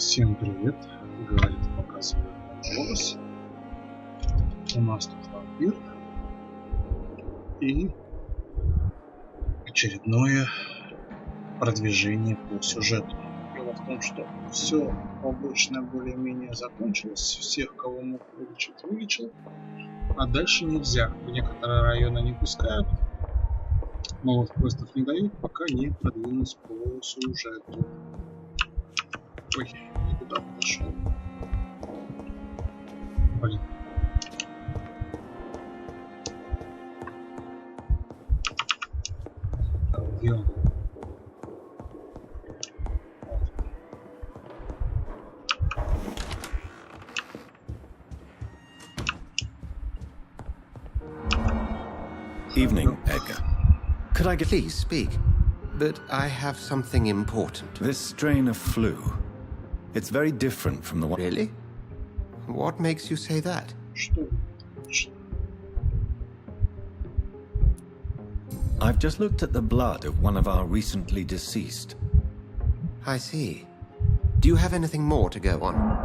Всем привет, говорит, показывает голос. У нас тут вампир и очередное продвижение по сюжету. Дело в том, что все побочное более-менее закончилось, всех, кого мог вылечить, вылечил, а дальше нельзя. В некоторые районы не пускают, новых квестов не дают, пока не продвинусь по сюжету. Ой, никуда пошел. Блин. Где он? Evening, Edgar. Could I please speak? But I have something important. This strain of flu, it's very different from the one... Really? What makes you say that? Что? I've just looked at the blood of one of our recently deceased. I see. Do you have anything more to go on?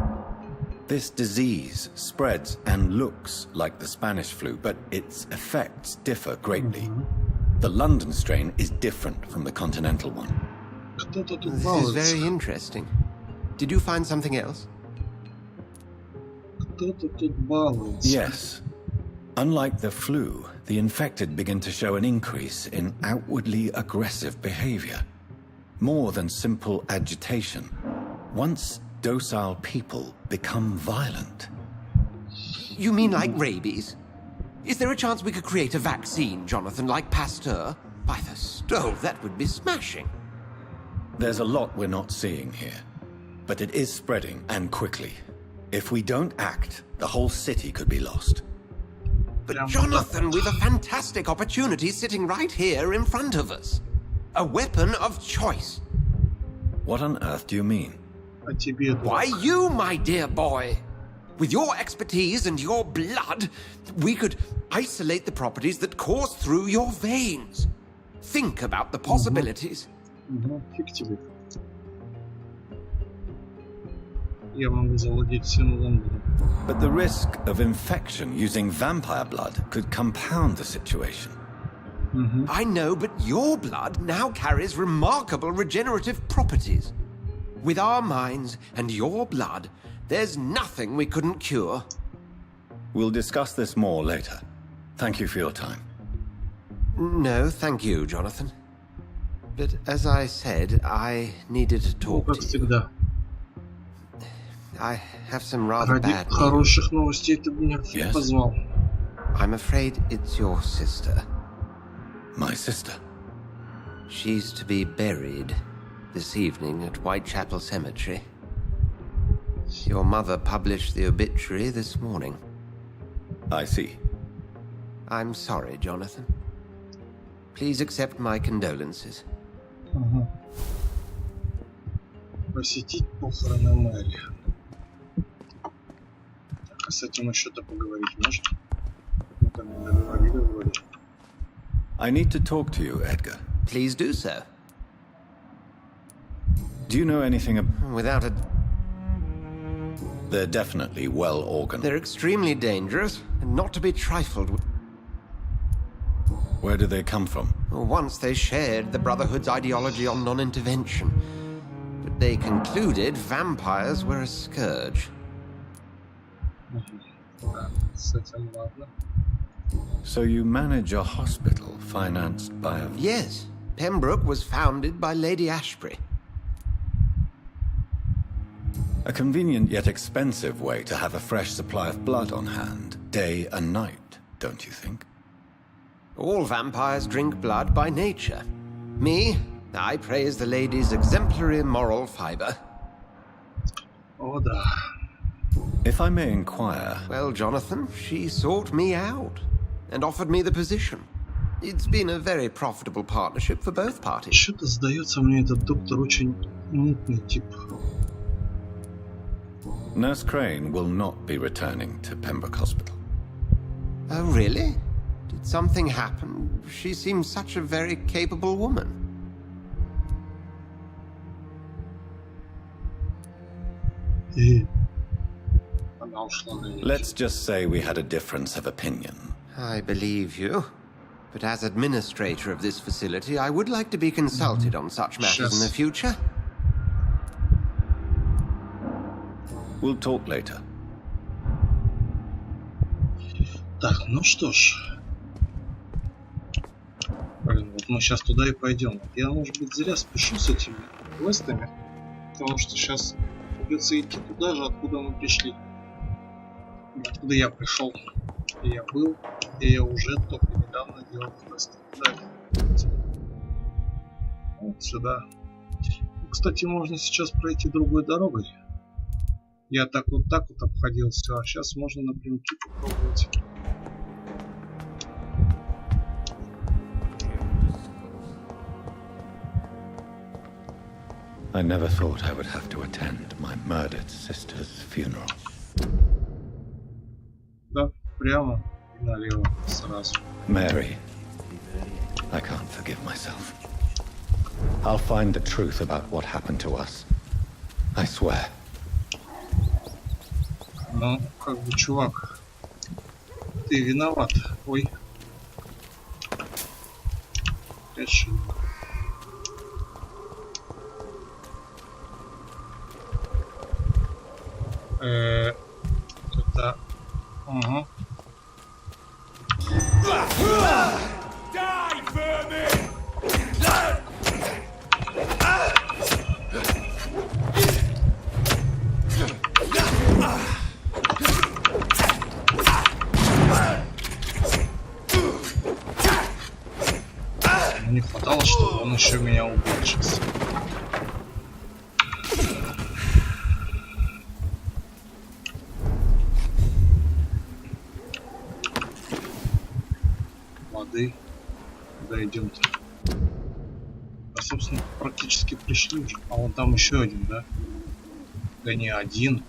This disease spreads and looks like the Spanish flu, but its effects differ greatly. The London strain is different from the continental one. This is very interesting. Did you find something else? Yes. Unlike the flu, the infected begin to show an increase in outwardly aggressive behavior. More than simple agitation. Once docile people become violent. You mean like rabies? Is there a chance we could create a vaccine, Jonathan, like Pasteur? By the stove, that would be smashing. There's a lot we're not seeing here. But it is spreading, and quickly. If we don't act, the whole city could be lost. But Jonathan, we've a fantastic opportunity sitting right here in front of us. A weapon of choice. What on earth do you mean? Why, you, my dear boy. With your expertise and your blood, we could isolate the properties that course through your veins. Think about the possibilities. Фиг тебе. Я могу завладеть всем Лондоном. But the risk of infection using vampire blood could compound the situation. I know, but your blood now carries remarkable regenerative properties. With our minds and your blood, there's nothing we couldn't cure. We'll discuss this more later. Thank you for your time. No, thank you, Jonathan. But as I said, I needed to talk Как to you. всегда. I have some rather Ради bad news. хороших новостей ты меня позвал. I'm afraid it's your sister. My sister? She's to be buried this evening at Whitechapel Cemetery. Your mother published the obituary this morning. I see. I'm sorry, Jonathan. Please accept my condolences. Посетить похороны Мэри. А с этим еще-то поговорить можно? Мы там не договорили вроде. I need to talk to you, Edgar. Please do so. Do you know anything about... Without a... They're definitely well organized. They're extremely dangerous and not to be trifled with. Where do they come from? Once they shared the Brotherhood's ideology on non-intervention, but they concluded vampires were a scourge. Да, с этим ладно. So you manage a hospital financed by a... Yes, Pembroke was founded by Lady Ashbury. A convenient yet expensive way to have a fresh supply of blood on hand, day and night, don't you think? All vampires drink blood by nature. Me, I praise the lady's exemplary moral fiber. О, да. If I may inquire... Well, Jonathan, she sought me out and offered me the position. It's been a very profitable partnership for both parties. Что-то сдается мне этот доктор очень мутный тип. Nurse Crane will not be returning to Pembroke Hospital. Oh, really? Did something happen? She seems such a very capable woman. Она ушла на вечер. Let's just say we had a difference of opinion. I believe you. But as administrator of this facility, I would like to be consulted on such matters in the future. We'll talk later. Так, ну что ж. Блин, вот мы сейчас туда и пойдем. Я, может быть, зря спешу с этими квестами, потому что сейчас придется идти туда же, откуда мы пришли. Откуда я пришел. И я был, и я уже только недавно делал квесты. Вот сюда. Кстати, можно сейчас пройти другой дорогой. Я так вот обходил все, а сейчас можно напрямки попробовать. I never thought I would have to attend my murdered sister's funeral. Да, прямо и налево сразу. Mary, I can't forgive myself. I'll find the truth about what happened to us. I swear. Ну, как бы, чувак, ты виноват. Ой. Решил. Это... Ага. Не хватало, чтобы он еще меня убил сейчас. Воды. Куда идем-то? А, собственно, практически пришли уже. А вон там еще один, да? Да не один.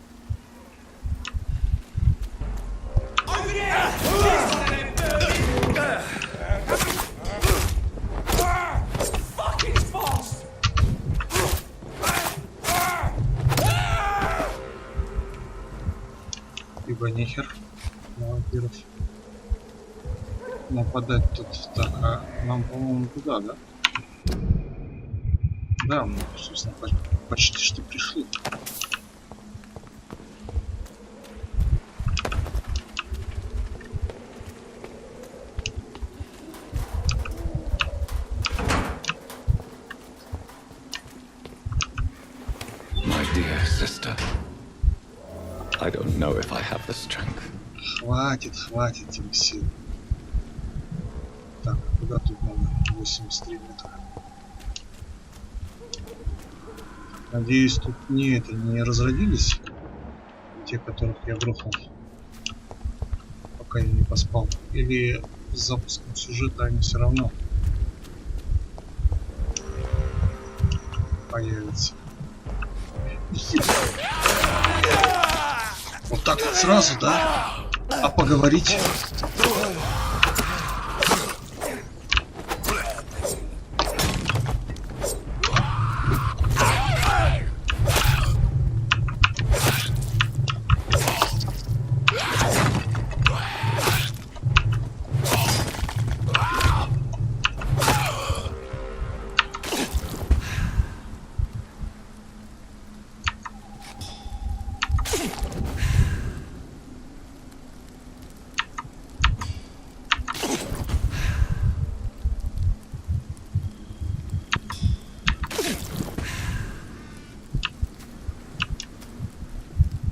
Ибо нехер на вампиров нападать тут. Так, а нам, по-моему, туда, да? Да, мы, собственно, почти что пришли. My dear sister, I don't know if I have the strength. Хватит тебе сил. Так, куда тут надо? 83 метра. Надеюсь, тут не разродились те, которых я грохнул, пока я не поспал. Или с запуском сюжета они все равно появятся. Вот так вот сразу, да? А поговорить?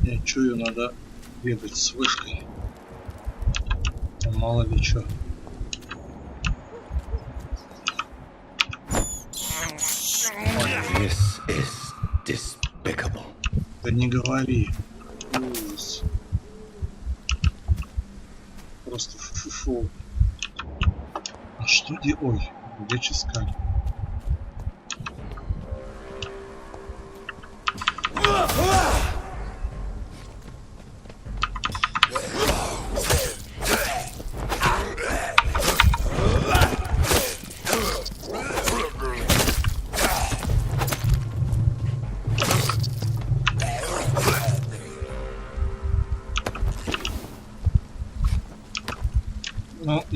Я чую, надо бегать с вышкой. А мало ли что. This is despicable. Да не говори. Ужас. Просто фу-фу-фу. А что Ой, где чискали?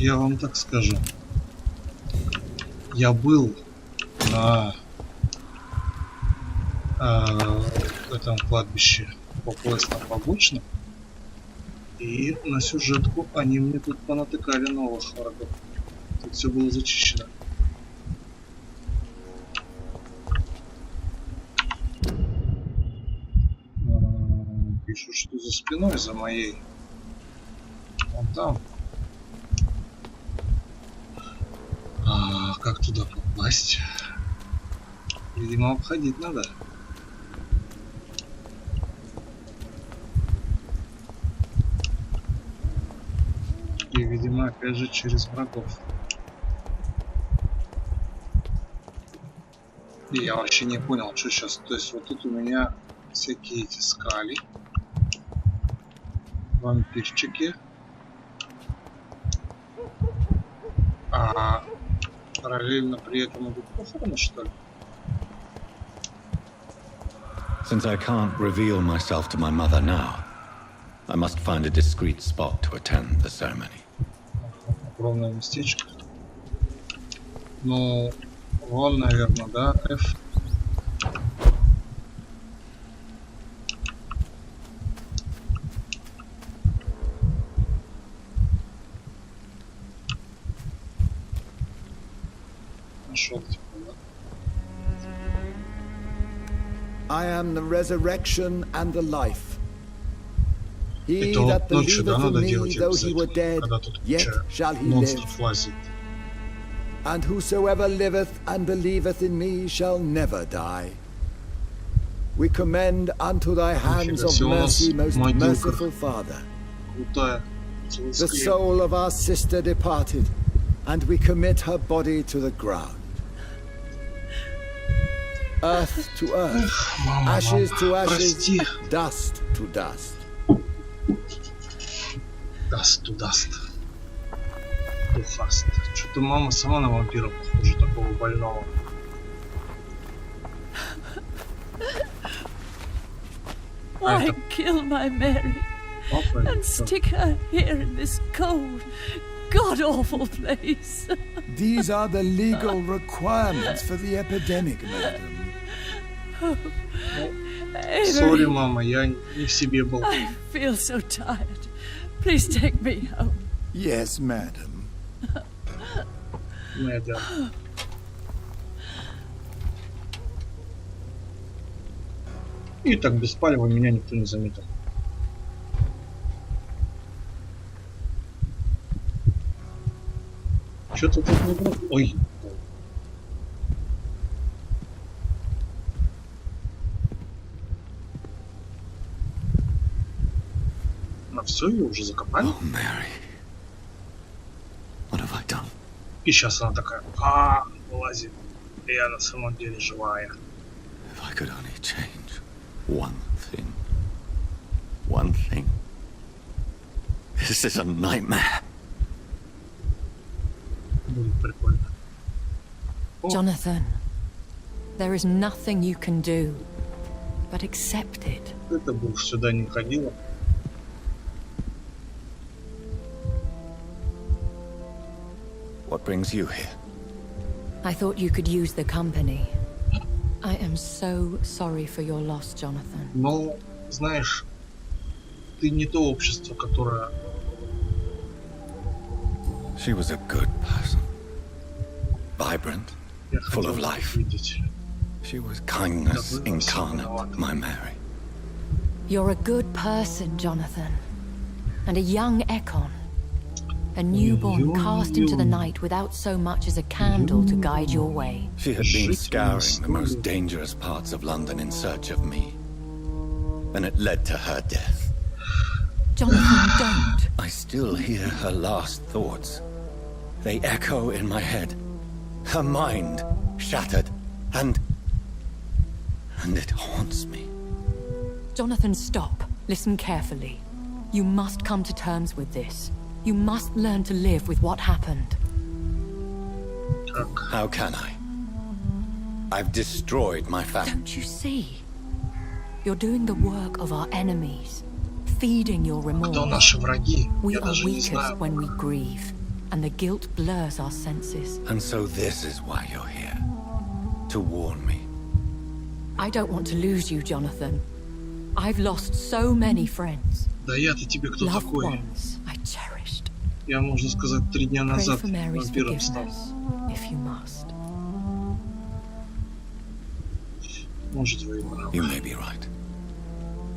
я вам так скажу. Я был на этом кладбище по квестам побочным, и на сюжетку они мне тут понатыкали новых врагов. Тут все было зачищено. Пишут, что за спиной, за моей. Вон там. А как туда попасть? Видимо, обходить надо. И, видимо, опять же через врагов. И я вообще не понял, что сейчас. То есть вот тут у меня всякие эти скали, вампирчики, а параллельно при этом идут похороны, что ли? Since I can't reveal myself to my mother now, I must find a discreet spot to attend the ceremony. Огромное местечко. Ну, вон, наверное, да, F. Нашел, типа, да? I am the resurrection and the life. He Это that вот ночью, да, believeth in надо me, делать though he were обязательно, dead, когда тут yet куча shall he live. монстров лазит. And whosoever liveth and believeth in me shall never die. We commend unto thy hands of mercy, most merciful Father, Крутая. the soul of our sister departed, and we commit her body to the ground. Earth to earth, Мама, ashes to ashes, прости. dust to dust. Даст, даст. Духаст. Что-то мама сама на вампира похожа, такого больного. Why kill my Mary and stick her here in this cold, god-awful place? These are the legal requirements for the epidemic, madam. Сори, мама, я не в себе был. I feel so tired. Please take me home. Yes, madam. Мэдам. И так без палева меня никто не заметил. Что-то тут не было. Ой. На все, ее уже закопали. Oh, Mary. What have I done? И сейчас она такая, вылазит. И я на самом деле живая. If I could only change one thing. One thing. This is a nightmare. Будет прикольно. Jonathan, there is nothing you can do but accept it. Это бы уж сюда не ходила. What brings you here? I thought you could use the company. I am so sorry for your loss, Jonathan. Но, знаешь, ты не то общество, которое... She was a good person. Vibrant, я full хотел of life. видеть. She was kindness incarnate, my Mary. You're a good person, Jonathan. And a young Ekon. A newborn cast into the night without so much as a candle to guide your way. She had been scouring the most dangerous parts of London in search of me. And it led to her death. Jonathan, don't. I still hear her last thoughts. They echo in my head. Her mind shattered, and it haunts me. Jonathan, stop. Listen carefully. You must come to terms with this. You must learn to live with what happened. How can I? I've destroyed my family. Don't you see? You're doing the work of our enemies, feeding your Кто remorse. наши враги? We Я are даже не weakest знаю. when we grieve. and the guilt blurs our senses. And so this is why you're here. To warn me. I don't want to lose you, Jonathan. I've lost so many friends. Да я-то тебе кто Loved такой? ones I cherished. Я, можно сказать, 3 дня Pray назад for Mary's вампиром стал. forgiveness, if you must. Может, вы и правы. You may be right.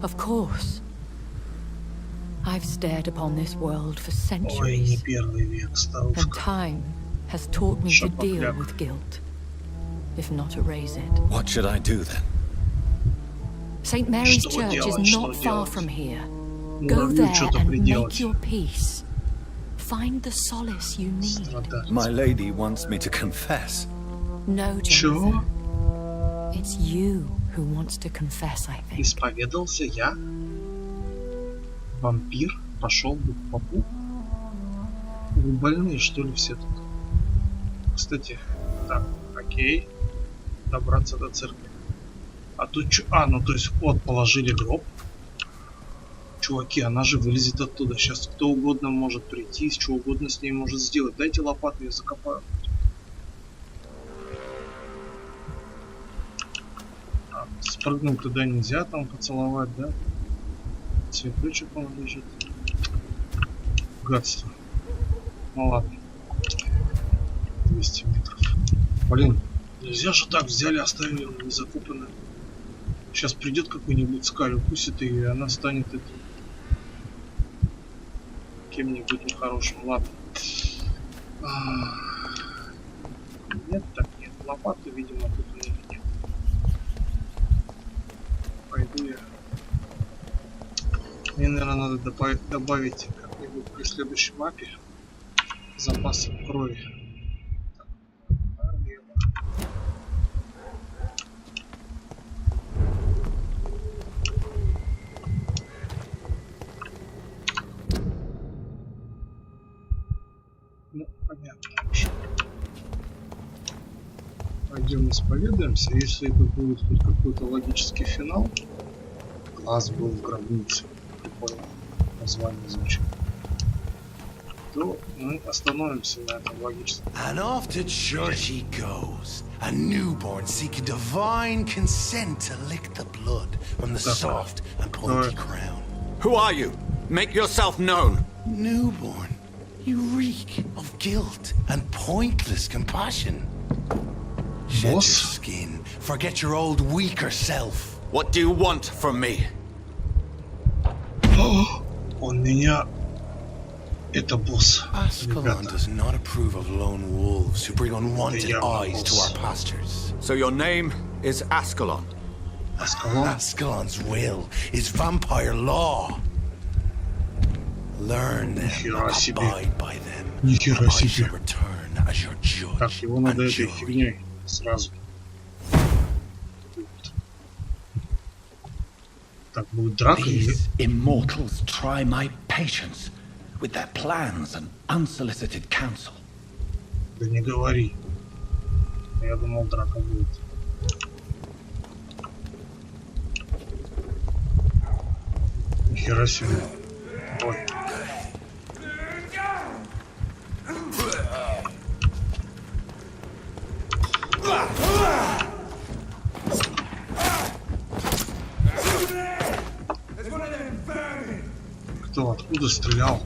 Of course. I've stared upon this world for Ой, не centuries, первый век, and старушка. time has taught me to deal with guilt, if not erase it. What should I do then? St. Mary's Что Church is делать, not что far делать? from here. Go Муравью there что-то and приделать. make your peace. Find the solace you need. Страдать. My lady wants me to confess. No, Чё? Jonathan. It's you who wants to confess, I think. Исповедался я? Вампир? Пошел бы к попу? Вы больные, что ли, все тут? Кстати, так, окей. Добраться до церкви. А тут чё? А, ну то есть вот положили гроб. Чуваки, она же вылезет оттуда. Сейчас кто угодно может прийти, что угодно с ней может сделать. Дайте лопату, я закопаю. А, спрыгнуть туда нельзя, там поцеловать, да? Цветочек он лежит. Гадство. Ну ладно. 200 метров. Блин, нельзя же так взяли, оставили незакопанную. Сейчас придет какой-нибудь скаль, укусит ее, и она станет этим кем-нибудь нехорошим. Ладно. Нет, так нет. Лопаты, видимо, тут у них нет. Пойду я. Мне, наверное, надо добавить как-нибудь при следующей мапе запас крови. Ну, понятно. Пойдем исповедуемся. Если это будет хоть какой-то логический финал. Глаз был в гробнице. Прикольно. Название звучит. То мы остановимся на этом логическом. And off to church he goes, a newborn seeking divine consent to lick the blood from the soft and pointy crown. Who are you? Make yourself known. Newborn, you reek of guilt and pointless compassion. Shed your skin, forget your old weaker self. What do you want from me? Он меня... Это босс. Ascalon does not approve of lone wolves who bring unwanted eyes to our pastures. So your name is Ascalon. Ascalon's will is vampire law. Learn them, abide by them, and I shall return as your judge. Так, его надо этой фигней сразу. Так, будет драка или... These immortals try my patience with their plans and unsolicited counsel. Да не говори. Я думал, драка будет. Нихера себе. Ой. Кто откуда стрелял?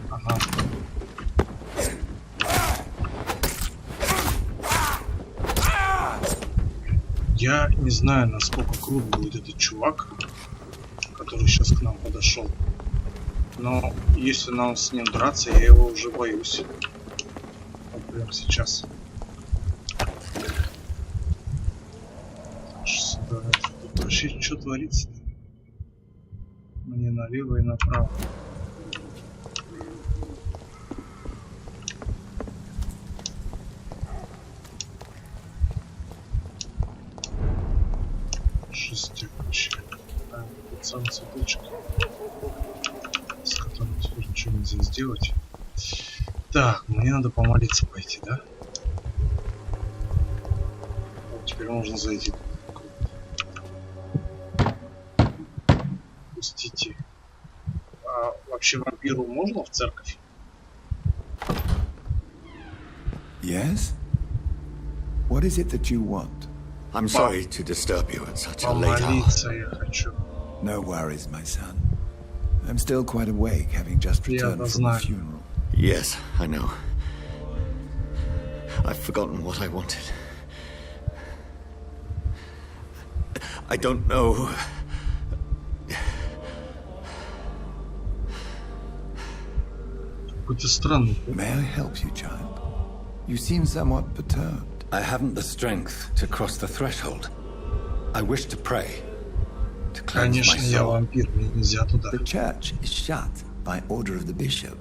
Ага. Я не знаю, насколько крут будет этот чувак, который сейчас к нам подошел. Но если нам с ним драться, я его уже боюсь. Вот прямо сейчас. Тут вообще что творится? Мне налево и направо. Шестёрочек. Так, вот сам цветочек, с которым теперь ничего нельзя сделать. Так, мне надо помолиться пойти, да? Вот теперь можно зайти. Пустите. А вообще вампиру можно в церковь? Yes? What is it that you want? I'm sorry to disturb you at such a late hour. Помолиться я хочу. No worries, my son. I'm still quite awake, having just returned from the funeral. Yes, I know. I've forgotten what I wanted. I don't know. Какой-то странный. May I help you, child? You seem somewhat perturbed. I haven't the strength to cross the threshold. I wish to pray, to cleanse my Конечно, я soul. вампир, мне нельзя туда. The church is shut by order of the bishop.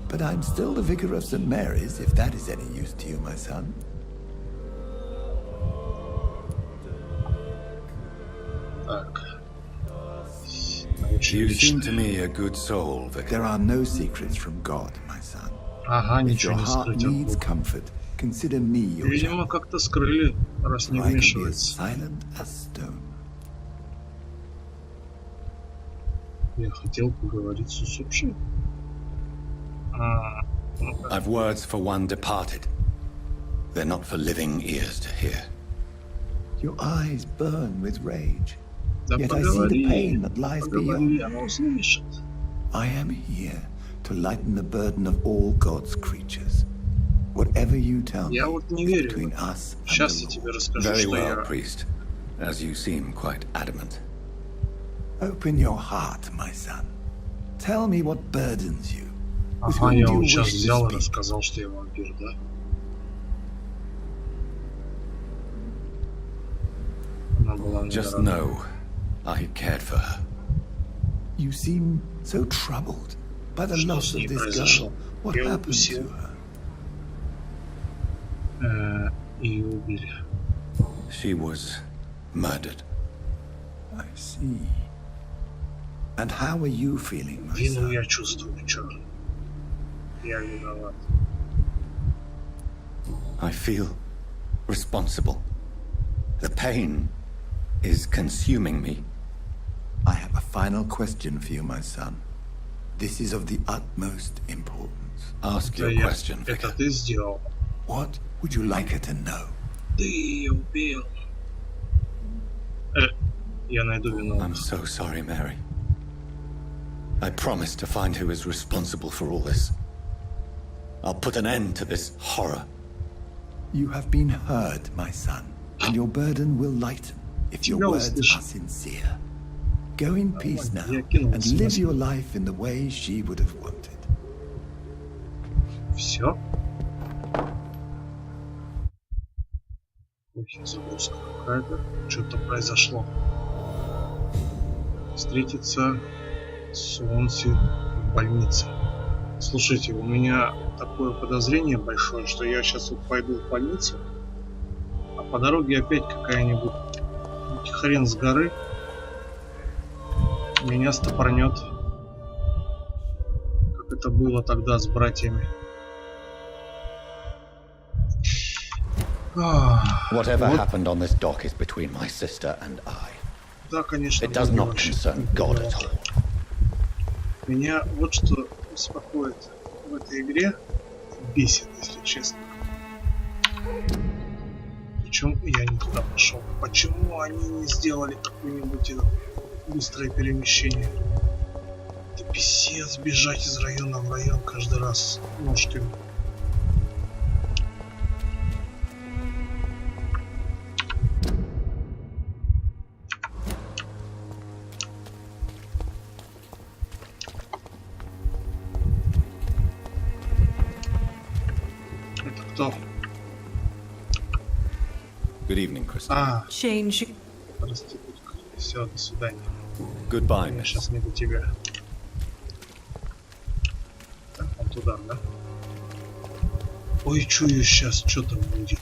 But I'm still the vicar of St. Mary's, if that is any use to you, my son. Так. You seem to me a good soul, Vicar. There are no secrets from God, my son. Ага, If ничего your не heart скрыть от needs Бога. comfort, consider me your Видимо, child. как-то скрыли, раз не I can be as вмешивается. silent as stone. Я хотел поговорить с усопшим. Ну-ка. I've words for one departed. They're not for living ears to hear. Your eyes burn with rage. Да Yet I see the поговори, pain that lies поговори, beyond. она услышит. I am here to lighten the burden of all God's creatures. Whatever you tell me Я вот не is верю. between us and Сейчас the я тебе Lord. расскажу, Very что well, я... priest, as you seem quite adamant. Open your heart, my son. Tell me what burdens you. With Ага, whom я do you вот сейчас wish to взял и speak? рассказал, что я вампир, да? Она была Just недорога. know I cared for her. You seem so troubled by the Что loss с of ней this произошло? girl. What Я happened укусил. to her? Ее убили. She was murdered. I see. And how are you feeling, my Вину son? я чувствую, чё? Я виноват. I feel responsible. The pain is consuming me. I have a final question for you, my son. This is of the utmost importance. Ask Это your я. question, Это Vicar. ты сделал. What would you like her to know? Ты ее убил. Я найду I'm виновных. so sorry, Mary. I promise to find who is responsible for all this. I'll put an end to this horror. You have been heard, my son, and your burden will lighten if your Тебя words услышал. are sincere. Go in peace now я кинул and смысл. live your life in the way she would have wanted. Все? Ой, загрузка какая-то. Что-то произошло. Встретиться с Уонси в больнице. Слушайте, у меня такое подозрение большое, что я сейчас вот пойду в больницу, а по дороге опять какая-нибудь хрен с горы меня стопорнет, как это было тогда с братьями. Whatever Вот. happened on this dock is between my sister and I. Да, конечно. It does вроде not вообще concern God at all. Меня вот что беспокоит в этой игре, бесит, если честно. Причем я не туда пошел. Почему они не сделали какое-нибудь быстрое перемещение? Это писец, бежать из района в район каждый раз ножками. Это кто? Good evening, Kristen. А, Change. проститутка. Все, до свидания. Goodbye, Мне miss. сейчас не до тебя. Так, он туда, да? Ой, чую, сейчас что-то будет.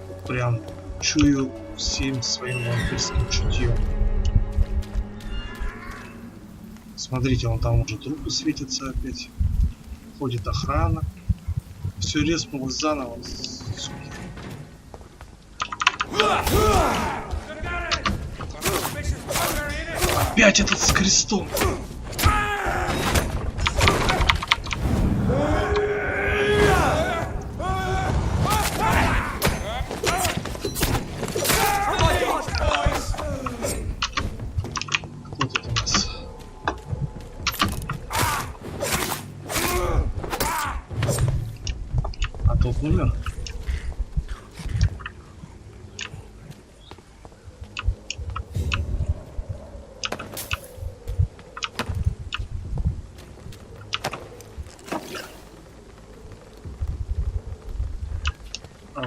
Вот прям чую всем своим вампирским чутьем. Смотрите, вон там уже трупы светятся опять. Ходит охрана. Все резнулось заново. Суки. Опять этот с крестом.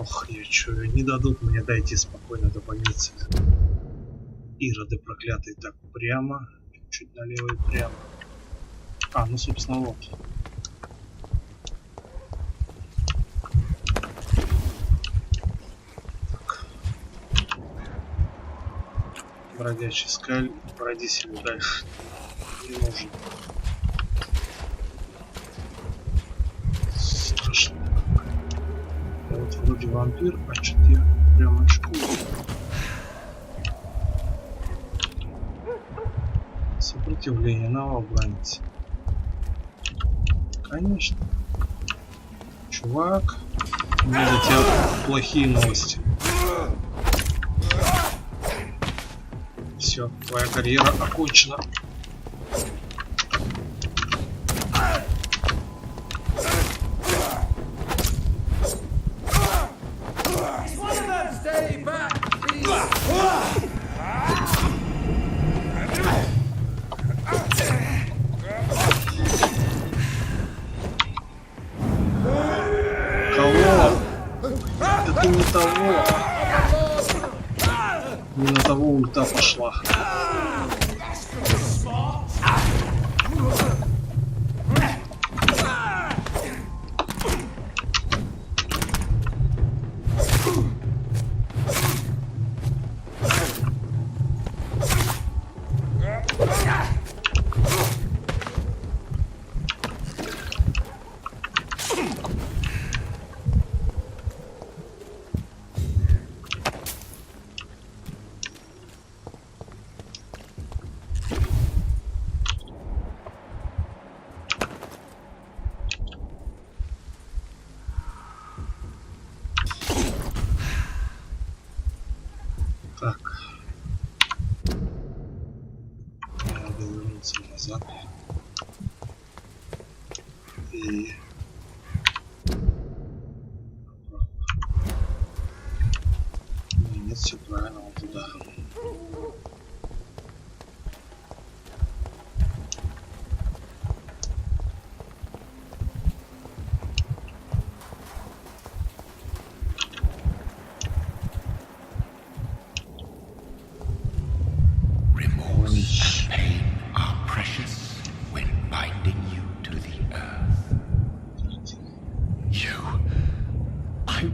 Ох, я чую, не дадут мне дойти спокойно до больницы. Ироды проклятые, так прямо, чуть налево и прямо. А, ну собственно вот. Так. Бродячий скаль, броди себе дальше. Не нужен. Страшно. Я вот вроде вампир, а что-то я прям очкую. Сопротивление, новобранец. Конечно. Чувак, у меня для тебя плохие новости. Все, твоя карьера окончена. Не на того ульта пошла. Так. Надо вернуться назад. И... Нет, все правильно, вот туда.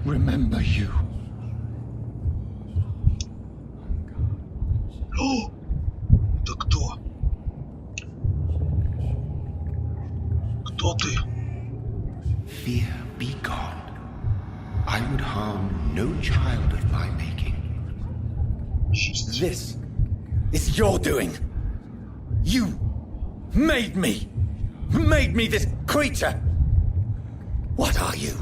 Remember you. О! Да кто? Кто ты? Fear be gone. I would harm no child of my making. This is your doing. You made me this creature. What are you?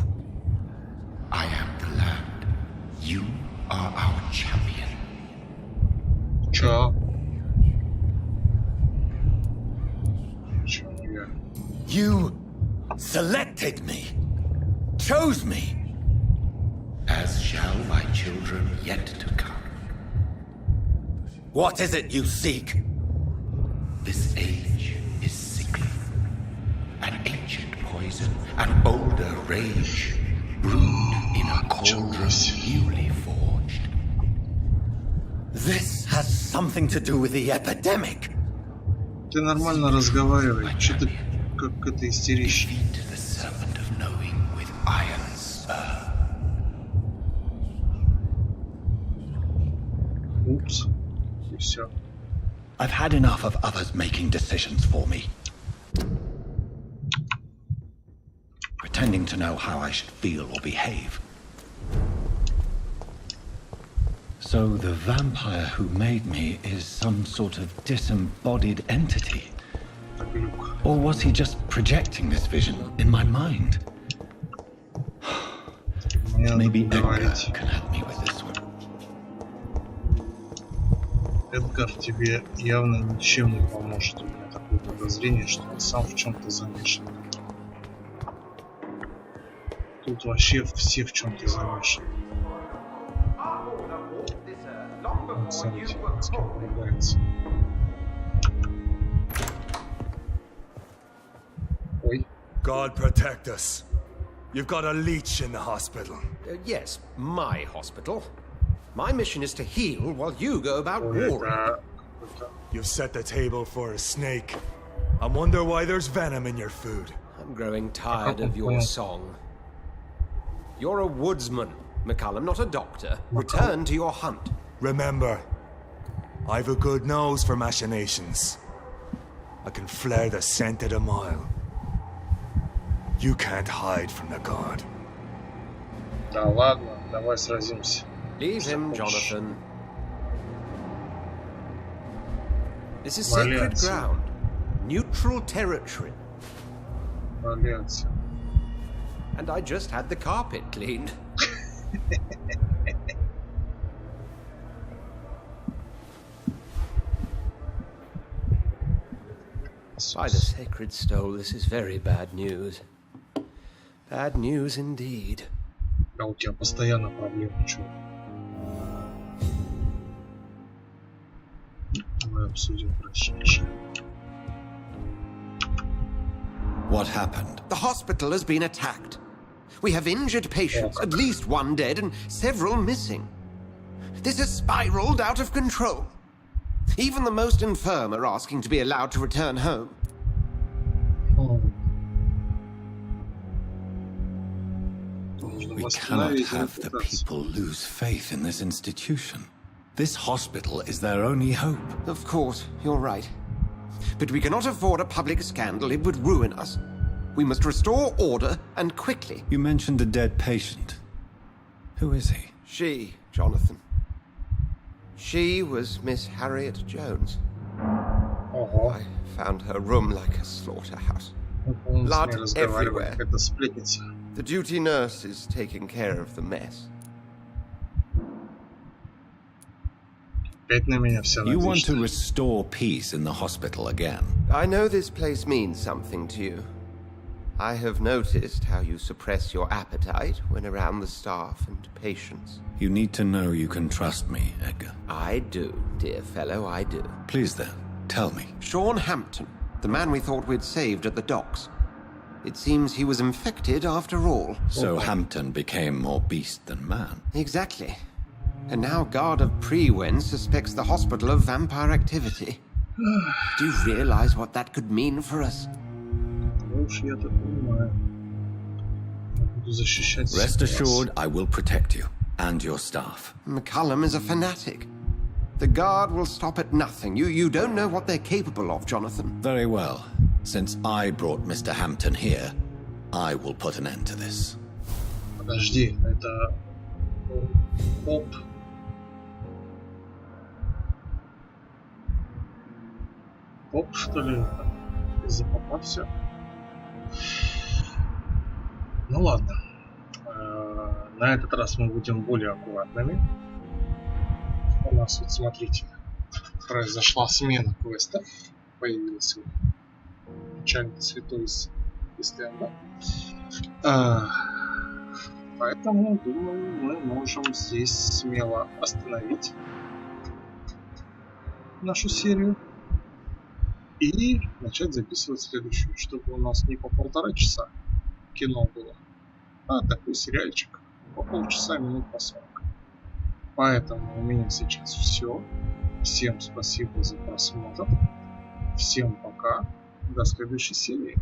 I am the land. You are our champion. Чё? Чё я? You selected me, chose me. As shall my children yet to come. What is it you seek? This age is sickly. An ancient poison, an older rage. Brewed in a cauldron newly forged. This has something to do with the epidemic. Ты нормально разговаривай. Что ты как это истеричный? Defeat the serpent of knowing with iron spur. Упс. И все. I've had enough of others making decisions for me. Pretending to know how I should feel or behave. So the vampire who made me is some sort of disembodied entity? Or was he just projecting this vision in my mind? Maybe Edgar can help me with this one. Эдгар тебе явно ничем не поможет. У меня такое подозрение, что он сам в чем-то замешан. Тут вообще все в чем-то замешаны. Смотрите, с кем ругается. Ой. God protect us. You've got a leech in the hospital. Yes, my hospital. My mission is to heal while you go about warring. You've set the table for a snake. I wonder why there's venom in your food. I'm growing tired of your song. You're a woodsman, McCullum, not a doctor. Return to your hunt. Remember, I've a good nose for machinations. I can flare the scent at a mile. You can't hide from the god. Да ладно, давай сразимся. Leave him, Jonathan. This is sacred ground. Neutral territory. Валяться. And I just had the carpet cleaned. By the sacred stole, this is very bad news. Bad news indeed. Да у тебя постоянно проблемы, чё? Давай обсудим проще. What happened? The hospital has been attacked. We have injured patients, at least one dead and several missing. This has spiraled out of control. Even the most infirm are asking to be allowed to return home. We cannot have the people lose faith in this institution. This hospital is their only hope. Of course, you're right. But we cannot afford a public scandal. It would ruin us. We must restore order, and quickly. You mentioned a dead patient. Who is he? She, Jonathan. She was Miss Harriet Jones. I found her room like a slaughterhouse. Blood everywhere. The duty nurse is taking care of the mess. You want to restore peace in the hospital again? I know this place means something to you. I have noticed how you suppress your appetite when around the staff and patients. You need to know you can trust me, Edgar. I do, dear fellow, I do. Please then, tell me. Sean Hampton, the man we thought we'd saved at the docks. It seems he was infected after all. So Hampton became more beast than man. Exactly. And now Guard of Prewen suspects the hospital of vampire activity. Do you realize what that could mean for us? Rest assured, I will protect you and your staff. McCullum is a fanatic. The Guard will stop at nothing. You don't know what they're capable of, Jonathan. Very well. Since I brought Mr. Hampton here, I will put an end to this. Подожди, это поп. Поп, что ли? Из-за попа все. Ну ладно. На этот раз мы будем более аккуратными. У нас вот, смотрите, произошла смена квестов. Появился печальный святой из стенда. Поэтому, думаю, мы можем здесь смело остановить нашу серию и начать записывать следующую, чтобы у нас не по 1,5 часа кино было, а такой сериальчик по полчаса, минут по 40. Поэтому у меня сейчас все. Всем спасибо за просмотр. Всем пока. До следующей серии.